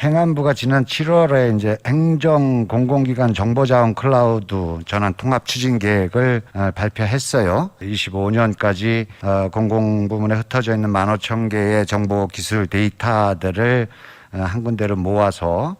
행안부가 지난 7월에 이제 행정 공공기관 정보자원 클라우드 전환 통합 추진 계획을 발표했어요. 25년까지 공공부문에 흩어져 있는 15,000개의 정보 기술 데이터들을 한 군데로 모아서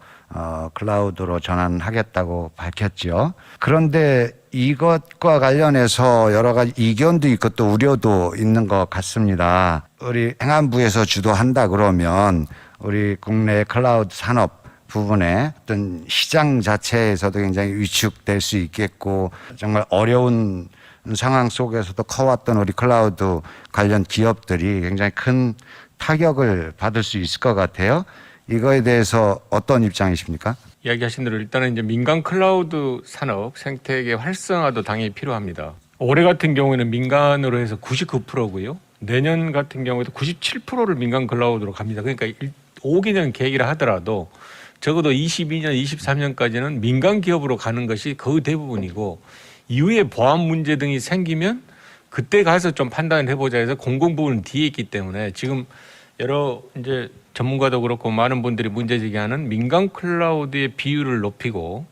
클라우드로 전환하겠다고 밝혔죠. 그런데 이것과 관련해서 여러 가지 이견도 있고 또 우려도 있는 것 같습니다. 우리 행안부에서 주도한다 그러면 우리 국내 클라우드 산업 부분에 어떤 시장 자체에서도 굉장히 위축될 수 있겠고 정말 어려운 상황 속에서도 커왔던 우리 클라우드 관련 기업들이 굉장히 큰 타격을 받을 수 있을 것 같아요. 이거에 대해서 어떤 입장이십니까? 이야기하신 대로 일단은 이제 민간 클라우드 산업 생태계 활성화도 당연히 필요합니다. 올해 같은 경우에는 민간으로 해서 99%고요. 내년 같은 경우에도 97%를 민간 클라우드로 갑니다. 그러니까 5개년 계획이라 하더라도 적어도 22년, 23년까지는 민간 기업으로 가는 것이 거의 대부분이고 이후에 보안 문제 등이 생기면 그때 가서 좀 판단을 해보자 해서 공공부문은 뒤에 있기 때문에 지금 여러 이제 전문가도 그렇고 많은 분들이 문제 제기하는 민간 클라우드의 비율을 높이고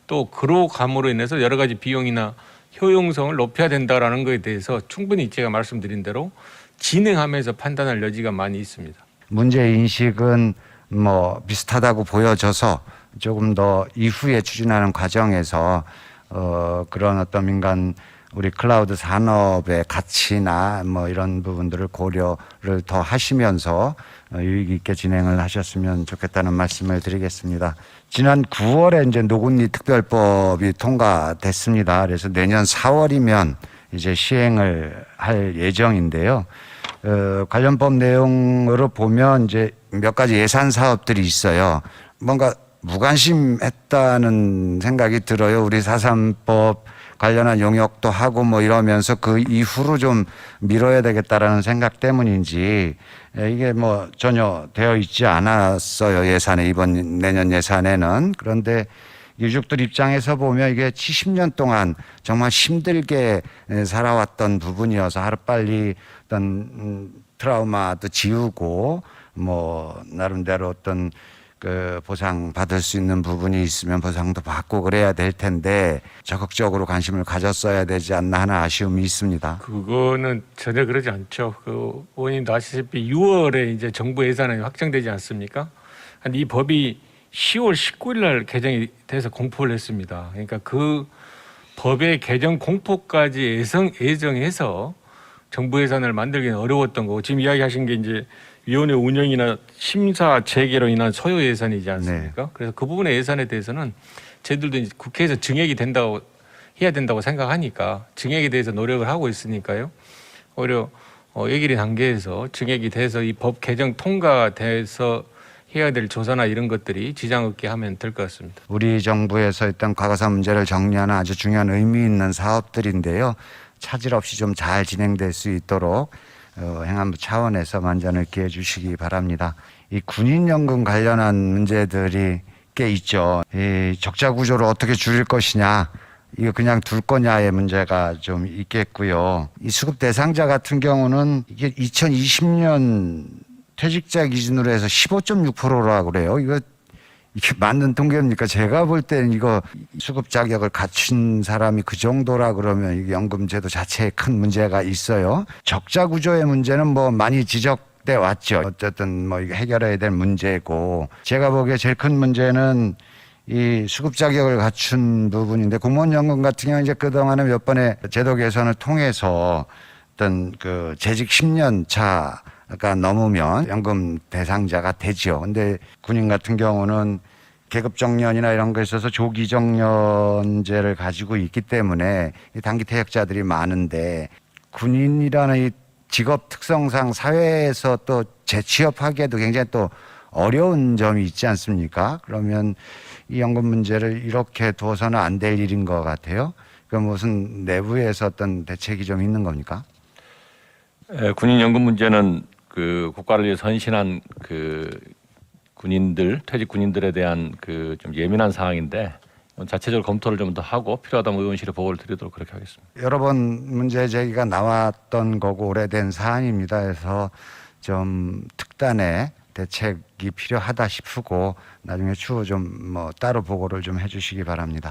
또 그로 감으로 인해서 여러 가지 비용이나 효용성을 높여야 된다라는 것에 대해서 충분히 제가 말씀드린 대로 진행하면서 판단할 여지가 많이 있습니다. 문제 인식은 뭐 비슷하다고 보여져서 조금 더 이후에 추진하는 과정에서 그런 어떤 민간 우리 클라우드 산업의 가치나 뭐 이런 부분들을 고려를 더 하시면서 유익 있게 진행을 하셨으면 좋겠다는 말씀을 드리겠습니다. 지난 9월에 이제 노군리 특별법이 통과됐습니다. 그래서 내년 4월이면 이제 시행을 할 예정인데요. 관련법 내용으로 보면 이제 몇 가지 예산 사업들이 있어요. 뭔가 무관심했다는 생각이 들어요. 우리 4.3법 관련한 용역도 하고 뭐 이러면서 그 이후로 좀 미뤄야 되겠다라는 생각 때문인지 이게 뭐 전혀 되어 있지 않았어요. 예산에 내년 예산에는. 그런데 유족들 입장에서 보면 이게 70년 동안 정말 힘들게 살아왔던 부분이어서 하루빨리 어떤 트라우마도 지우고 뭐 나름대로 어떤 그 보상 받을 수 있는 부분이 있으면 보상도 받고 그래야 될 텐데 적극적으로 관심을 가졌어야 되지 않나 하는 아쉬움이 있습니다. 그거는 전혀 그러지 않죠. 그 의원님도 아시다시피 6월에 이제 정부 예산안이 확정되지 않습니까? 이 법이 10월 19일 날 개정이 돼서 공포를 했습니다. 그러니까 그 법의 개정 공포까지 예정해서 정부 예산을 만들기는 어려웠던 거고 지금 이야기하신 게 이제 위원회 운영이나 심사 재개로 인한 소요 예산이지 않습니까? 네. 그래서 그 부분의 예산에 대해서는 저희들도 이제 국회에서 증액이 된다고 해야 된다고 생각하니까 증액에 대해서 노력을 하고 있으니까요. 오히려 예결위 단계에서 증액이 돼서 이 법 개정 통과돼서 해야 될 조사나 이런 것들이 지장 없게 하면 될 것 같습니다. 우리 정부에서 일단 과거사 문제를 정리하는 아주 중요한 의미 있는 사업들인데요. 차질 없이 좀 잘 진행될 수 있도록 행안부 차원에서 만전을 기해 주시기 바랍니다. 이 군인연금 관련한 문제들이 꽤 있죠. 이 적자 구조를 어떻게 줄일 것이냐, 이거 그냥 둘 거냐의 문제가 좀 있겠고요. 이 수급 대상자 같은 경우는 이게 2020년 퇴직자 기준으로 해서 15.6%라고 그래요. 이게 맞는 통계입니까? 제가 볼 때는 이거 수급 자격을 갖춘 사람이 그 정도라 그러면 이게 연금제도 자체에 큰 문제가 있어요. 적자 구조의 문제는 뭐 많이 지적돼 왔죠. 어쨌든 뭐 이게 해결해야 될 문제고 제가 보기에 제일 큰 문제는 이 수급 자격을 갖춘 부분인데 공무원 연금 같은 경우는 이제 그동안에 몇 번의 제도 개선을 통해서 어떤 그 재직 10년 차가 넘으면 연금 대상자가 되죠. 근데 군인 같은 경우는 계급 정년이나 이런 거에 있어서 조기 정년제를 가지고 있기 때문에 단기 퇴역자들이 많은데 군인이라는 이 직업 특성상 사회에서 또 재취업하기에도 굉장히 또 어려운 점이 있지 않습니까? 그러면 이 연금 문제를 이렇게 두어서는 안 될 일인 것 같아요. 그 무슨 내부에서 어떤 대책이 좀 있는 겁니까? 군인 연금 문제는 그 국가를 위해 헌신한 그 군인들, 퇴직 군인들에 대한 그 좀 예민한 사항인데 자체적으로 검토를 좀 더 하고 필요하다면 의원실에 보고를 드리도록 그렇게 하겠습니다. 여러 번 문제 제기가 나왔던 거고 오래된 사안입니다. 그래서 좀 특단의 대책이 필요하다 싶고 나중에 추후 좀 뭐 따로 보고를 좀 해주시기 바랍니다.